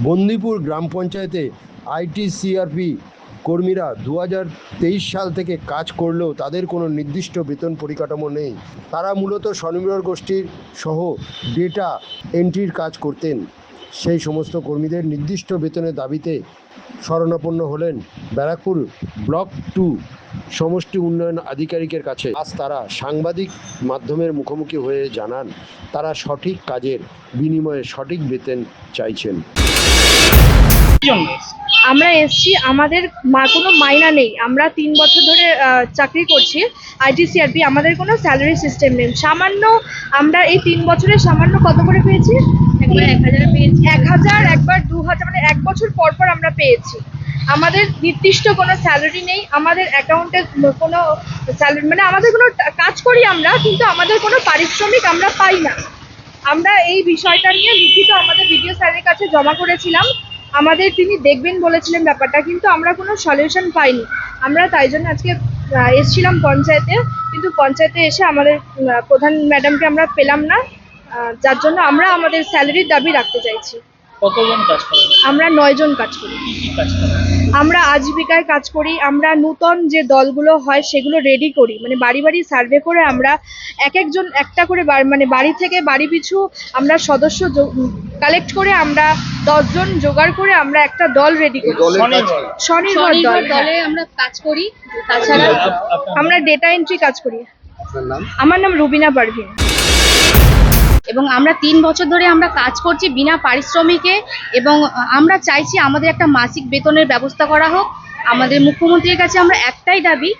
বন্দিপুর গ্রাম পঞ্চায়েতে আইটিসিআরপি কর্মীরা 2023 সাল থেকে কাজ করলেও তাদের কোনো নির্দিষ্ট বেতন পরিকাঠামো নেই। তারা মূলত স্বনির্ভর গোষ্ঠীর সহ ডেটা এন্ট্রির কাজ করতেন। সেই সমস্ত কর্মীদের নির্দিষ্ট বেতনের দাবিতে শরণাপন্ন হলেন ব্যারাকপুর ব্লক 2 সমষ্টি উন্নয়ন আধিকারিকের কাছে। আজ তারা সাংবাদিক মাধ্যমের মুখোমুখি হয়ে জানান তারা সঠিক কাজের বিনিময়ে সঠিক বেতন চাইছেন। আমরা এসছি, আমাদের কোনো মাইনা নেই। আমরা 3 বছর ধরে চাকরি করছি আইটিসিআরপি। আমাদের কোনো স্যালারি সিস্টেম নেই। সামান্য আমরা এই 3 বছরে সামান্য কত করে পেয়েছি? একবার 1000 পেয়েছি, 1000, একবার 2000, মানে 1 বছর পর পর আমরা পেয়েছি। আমাদের নির্দিষ্ট কোনো স্যালারি নেই। আমাদের অ্যাকাউন্টে কোনো স্যালারি, মানে আমাদের কোনো কাজ করি আমরা, কিন্তু আমাদের কোনো পারিশ্রমিক আমরা পাই না। আমরা এই বিষয়টা নিয়ে লিখিত আমাদের বিডিও স্যারের কাছে জমা করেছিলাম। আমাদের তিনি দেখবেন বলেছিলেন ব্যাপারটা, কিন্তু আমরা কোনো সলিউশন পাইনি। আমরা তাই জন্য আজকে এসেছিলাম পঞ্চায়েতে, কিন্তু পঞ্চায়েতে এসে আমাদের প্রধান ম্যাডামকে আমরা পেলাম না, যার জন্য আমরা আমাদের স্যালারির দাবি রাখতে চাইছি। কতজন কাজ করেন? আমরা 9 জন কাজ করি। কি কাজ করেন? আমরা আজীবিকায় কাজ করি। আমরা নূতন যে দলগুলো হয় সেগুলো রেডি করি, মানে বাড়ি বাড়ি সার্ভে করে আমরা একজন একটা করে মানে বাড়ি থেকে বাড়ি পিছু আমরা সদস্য কালেক্ট করে আমরা 10 জন জোগাড় করে আমরা একটা দল রেডি করি। স্বনির্ভর দলে আমরা কাজ করি। তাছাড়া আমরা ডেটা এন্ট্রি কাজ করি। আমার নাম রুবিনা পারভিন। এবং আমরা 3 বছর ধরে আমরা কাজ করছি বিনা পারিশ্রমিকে, এবং আমরা চাইছি আমাদের একটা মাসিক বেতনের ব্যবস্থা করা হোক। আমাদের মুখ্যমন্ত্রীর কাছে আমরা একটাই দাবি,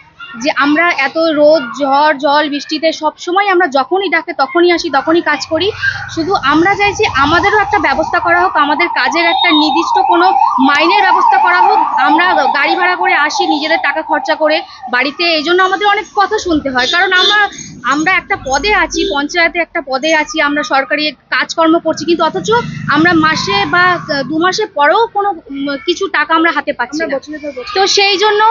যে আমরা এত রোদ ঝড় জল বৃষ্টিতে সবসময় আমরা যখনই ডাকে তখনই আসি, তখনই কাজ করি। শুধু আমরা চাইছি আমাদেরও একটা ব্যবস্থা করা হোক, আমাদের কাজের একটা নির্দিষ্ট কোনো মাইনের ব্যবস্থা করা হোক। আমরা গাড়ি ভাড়া করে আসি নিজেদের টাকা খরচা করে বাড়িতে, এই জন্য আমাদের অনেক কথা শুনতে হয়। কারণ আমরা একটা পদে আছি, পঞ্চায়েতে একটা পদে আছি, আমরা সরকারি কাজকর্ম করছি, কিন্তু অথচ আমরা মাসে বা 2 মাসে পরেও কোনো কিছু টাকা আমরা হাতে পাচ্ছি না। তো সেই জন্য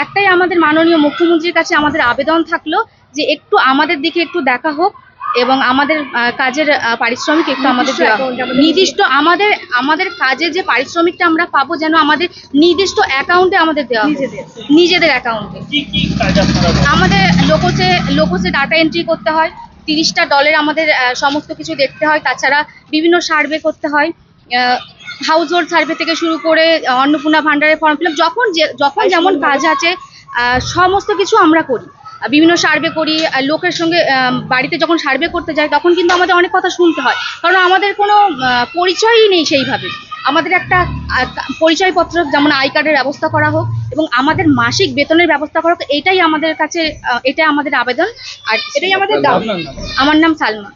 একটাই আমাদের মাননীয় মুখ্যমন্ত্রীর কাছে আমাদের আবেদন থাকলো, যে একটু আমাদের দিকে একটু দেখা হোক এবং আমাদের কাজের পারিশ্রমিক একটু আমাদের দেওয়া হোক। নির্দিষ্ট আমাদের কাজের যে পারিশ্রমিকটা আমরা পাবো, যেন আমাদের নির্দিষ্ট অ্যাকাউন্টে আমাদের দেওয়া হোক, নিজেদের অ্যাকাউন্টে। আমাদের লোকোসে ডাটা এন্ট্রি করতে হয়, 30টা দলের আমাদের সমস্ত কিছু দেখতে হয়। তাছাড়া বিভিন্ন সার্ভে করতে হয়, হাউস হোল্ড সার্ভে থেকে শুরু করে অন্নপূর্ণা ভান্ডারের ফর্ম ফিল আপ, যখন যেমন কাজ আছে সমস্ত কিছু আমরা করি। বিভিন্ন সার্ভে করি, লোকের সঙ্গে বাড়িতে যখন সার্ভে করতে যাই তখন কিন্তু আমাদের অনেক কথা শুনতে হয়, কারণ আমাদের কোনো পরিচয়ই নেই সেইভাবে। আমাদের একটা পরিচয়পত্র, যেমন আই কার্ডের ব্যবস্থা করা হোক এবং আমাদের মাসিক বেতনের ব্যবস্থা করা হোক। এটাই আমাদের কাছে, এটাই আমাদের আবেদন, আর এটাই আমাদের দাবি। আমার নাম সালমা।